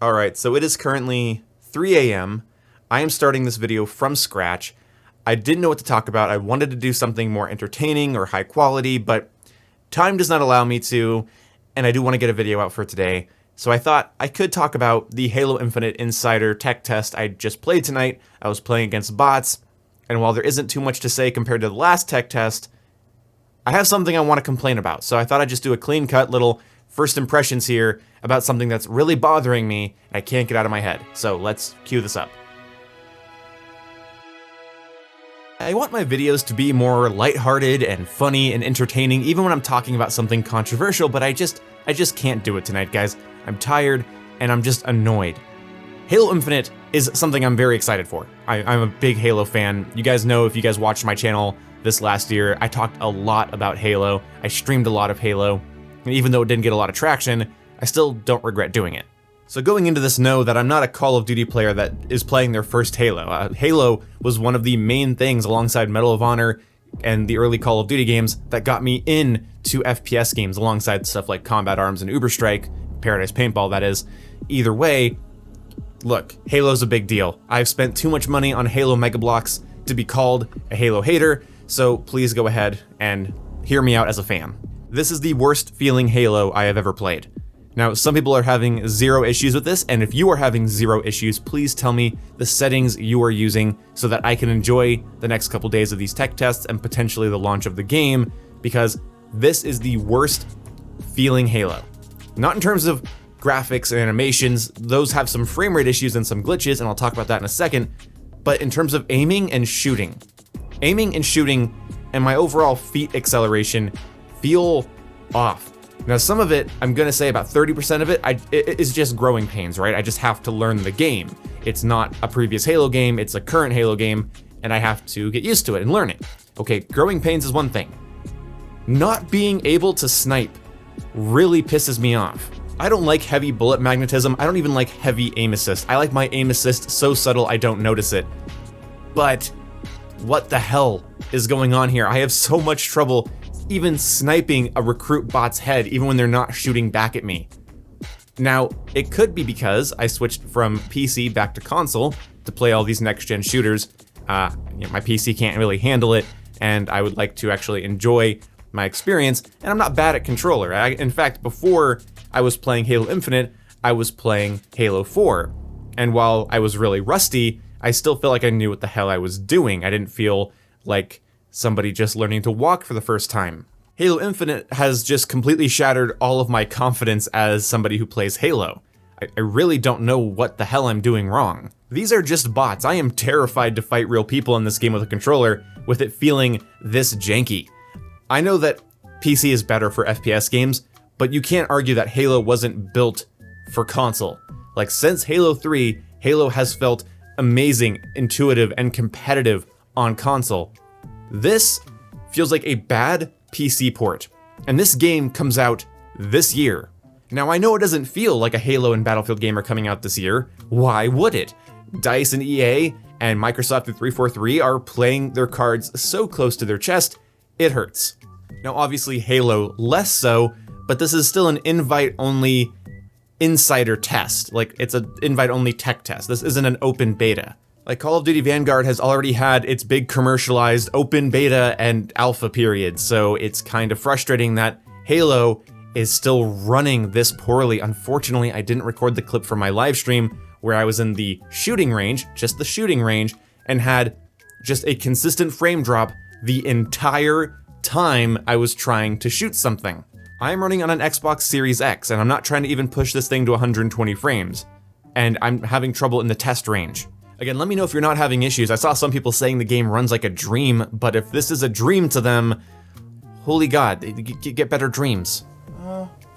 Alright, so it is currently 3 a.m. I am starting this video from scratch. I didn't know what to talk about. I wanted to do something more entertaining or high quality, but time does not allow me to, and I do want to get a video out for today. So I thought I could talk about the Halo Infinite Insider tech test I just played tonight. I was playing against bots, and while there isn't too much to say compared to the last tech test, I have something I want to complain about. So I thought I'd just do a clean-cut little first impressions here about something that's really bothering me and I can't get out of my head. So let's cue this up. I want my videos to be more lighthearted and funny and entertaining even when I'm talking about something controversial, but I just can't do it tonight, guys. I'm tired and I'm just annoyed. Halo Infinite is something I'm very excited for. I'm a big Halo fan. You guys know, if you guys watched my channel this last year, I talked a lot about Halo. I streamed a lot of Halo. And even though it didn't get a lot of traction, I still don't regret doing it. So going into this, know that I'm not a Call of Duty player that is playing their first Halo. Halo was one of the main things alongside Medal of Honor and the early Call of Duty games that got me into FPS games alongside stuff like Combat Arms and Uber Strike, Paradise Paintball that is. Either way, look, Halo's a big deal. I've spent too much money on Halo Mega Bloks to be called a Halo hater, so please go ahead and hear me out as a fan. This is the worst feeling Halo I have ever played. Now, some people are having zero issues with this, and if you are having zero issues, please tell me the settings you are using so that I can enjoy the next couple days of these tech tests and potentially the launch of the game, because this is the worst feeling Halo. Not in terms of graphics and animations, those have some frame rate issues and some glitches, and I'll talk about that in a second, but in terms of aiming and shooting. Aiming and shooting and my overall feet acceleration feel off. Now, some of it, I'm gonna say about 30% of it is just growing pains, right? I just have to learn the game. It's not a previous Halo game, it's a current Halo game, and I have to get used to it and learn it. Okay, growing pains is one thing. Not being able to snipe really pisses me off. I don't like heavy bullet magnetism, I don't even like heavy aim assist. I like my aim assist so subtle I don't notice it. But what the hell is going on here? I have so much trouble even sniping a recruit bot's head, even when they're not shooting back at me. Now, it could be because I switched from PC back to console to play all these next-gen shooters. My PC can't really handle it, and I would like to actually enjoy my experience, and I'm not bad at controller. In fact, before I was playing Halo Infinite, I was playing Halo 4, and while I was really rusty, I still felt like I knew what the hell I was doing. I didn't feel like somebody just learning to walk for the first time. Halo Infinite has just completely shattered all of my confidence as somebody who plays Halo. I really don't know what the hell I'm doing wrong. These are just bots. I am terrified to fight real people in this game with a controller with it feeling this janky. I know that PC is better for FPS games, but you can't argue that Halo wasn't built for console. Like, since Halo 3, Halo has felt amazing, intuitive, and competitive on console. This feels like a bad PC port, and this game comes out this year. Now, I know it doesn't feel like a Halo and Battlefield game are coming out this year. Why would it? DICE and EA and Microsoft and 343 are playing their cards so close to their chest, it hurts. Now, obviously Halo less so, but this is still an invite-only insider test. Like, it's an invite-only tech test. This isn't an open beta. Like, Call of Duty Vanguard has already had its big commercialized open beta and alpha period, so it's kind of frustrating that Halo is still running this poorly. Unfortunately, I didn't record the clip from my live stream where I was in the shooting range, just the shooting range, and had just a consistent frame drop the entire time I was trying to shoot something. I'm running on an Xbox Series X, and I'm not trying to even push this thing to 120 frames, and I'm having trouble in the test range. Again, let me know if you're not having issues. I saw some people saying the game runs like a dream, but if this is a dream to them, holy god, get better dreams.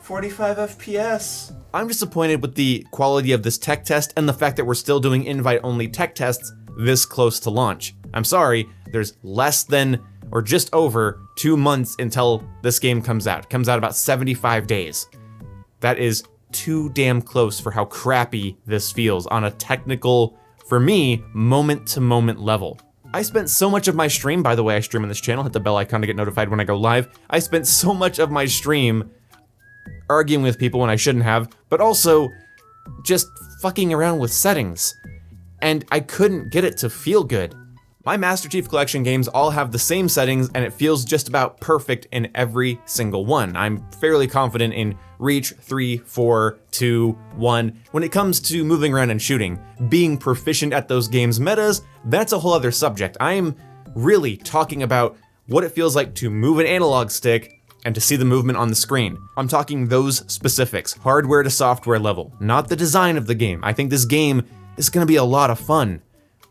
45 FPS. I'm disappointed with the quality of this tech test and the fact that we're still doing invite-only tech tests this close to launch. I'm sorry, there's less than, or just over, 2 months until this game comes out. It comes out about 75 days. That is too damn close for how crappy this feels on a technical, for me, moment-to-moment level. I spent so much of my stream, by the way, I stream on this channel, hit the bell icon to get notified when I go live. I spent so much of my stream arguing with people when I shouldn't have, but also just fucking around with settings, and I couldn't get it to feel good. My Master Chief Collection games all have the same settings, and it feels just about perfect in every single one. I'm fairly confident in Reach, 3, 4, 2, 1. When it comes to moving around and shooting, being proficient at those games' metas, that's a whole other subject. I'm really talking about what it feels like to move an analog stick and to see the movement on the screen. I'm talking those specifics, hardware to software level, not the design of the game. I think this game is gonna be a lot of fun,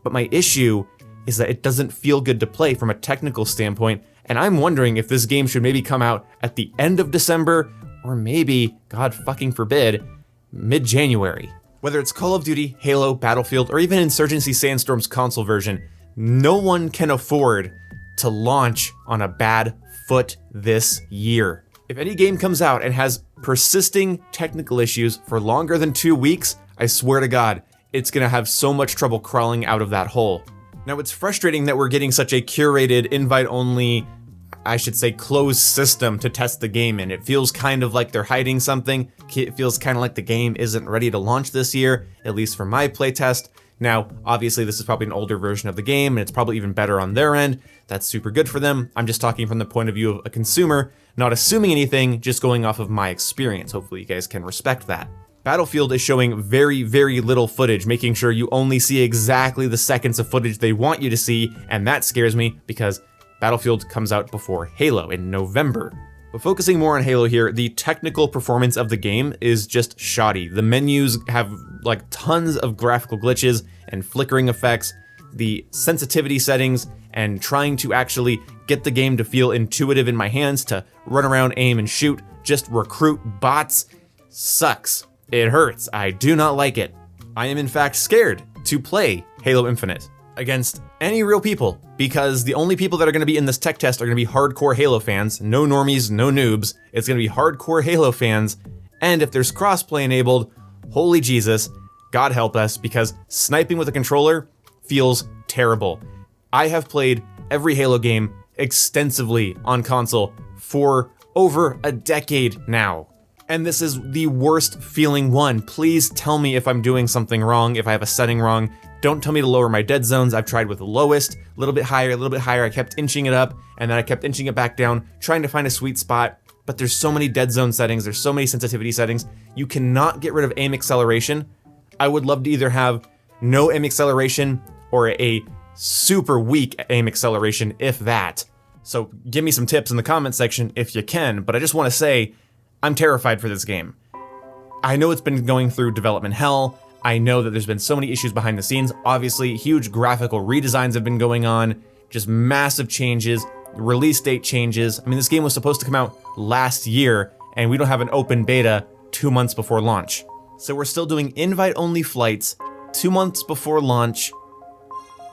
but my issue is that it doesn't feel good to play from a technical standpoint, and I'm wondering if this game should maybe come out at the end of December, or maybe, God fucking forbid, mid-January. Whether it's Call of Duty, Halo, Battlefield, or even Insurgency Sandstorm's console version, no one can afford to launch on a bad foot this year. If any game comes out and has persisting technical issues for longer than 2 weeks, I swear to God, it's gonna have so much trouble crawling out of that hole. Now, it's frustrating that we're getting such a curated, invite-only, I should say closed system to test the game in. It feels kind of like they're hiding something. It feels kind of like the game isn't ready to launch this year, at least for my playtest. Now, obviously this is probably an older version of the game, and it's probably even better on their end. That's super good for them. I'm just talking from the point of view of a consumer, not assuming anything, just going off of my experience. Hopefully you guys can respect that. Battlefield is showing very, very little footage, making sure you only see exactly the seconds of footage they want you to see, and that scares me because Battlefield comes out before Halo in November. But focusing more on Halo here, the technical performance of the game is just shoddy. The menus have like tons of graphical glitches and flickering effects. The sensitivity settings and trying to actually get the game to feel intuitive in my hands to run around, aim, and shoot, just recruit bots, sucks. It hurts. I do not like it. I am in fact scared to play Halo Infinite against any real people, because the only people that are going to be in this tech test are going to be hardcore Halo fans, no normies, no noobs. It's going to be hardcore Halo fans, and if there's crossplay enabled, holy Jesus, God help us, because sniping with a controller feels terrible. I have played every Halo game extensively on console for over a decade now, and this is the worst feeling one. Please tell me if I'm doing something wrong, if I have a setting wrong. Don't tell me to lower my dead zones. I've tried with the lowest, a little bit higher, a little bit higher. I kept inching it up, and then I kept inching it back down, trying to find a sweet spot. But there's so many dead zone settings, there's so many sensitivity settings. You cannot get rid of aim acceleration. I would love to either have no aim acceleration or a super weak aim acceleration, if that. So give me some tips in the comment section if you can, but I just want to say, I'm terrified for this game. I know it's been going through development hell. I know that there's been so many issues behind the scenes. Obviously, huge graphical redesigns have been going on, just massive changes, release date changes. I mean, this game was supposed to come out last year, and we don't have an open beta 2 months before launch. So we're still doing invite-only flights 2 months before launch,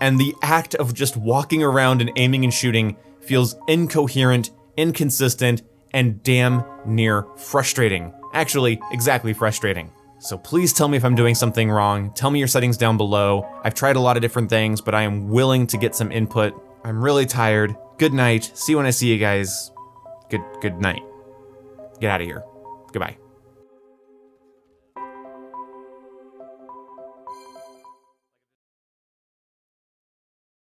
and the act of just walking around and aiming and shooting feels incoherent, inconsistent, and damn near frustrating. Actually, exactly frustrating. So please tell me if I'm doing something wrong. Tell me your settings down below. I've tried a lot of different things, but I am willing to get some input. I'm really tired. Good night. See you when I see you guys. Good night. Get out of here. Goodbye.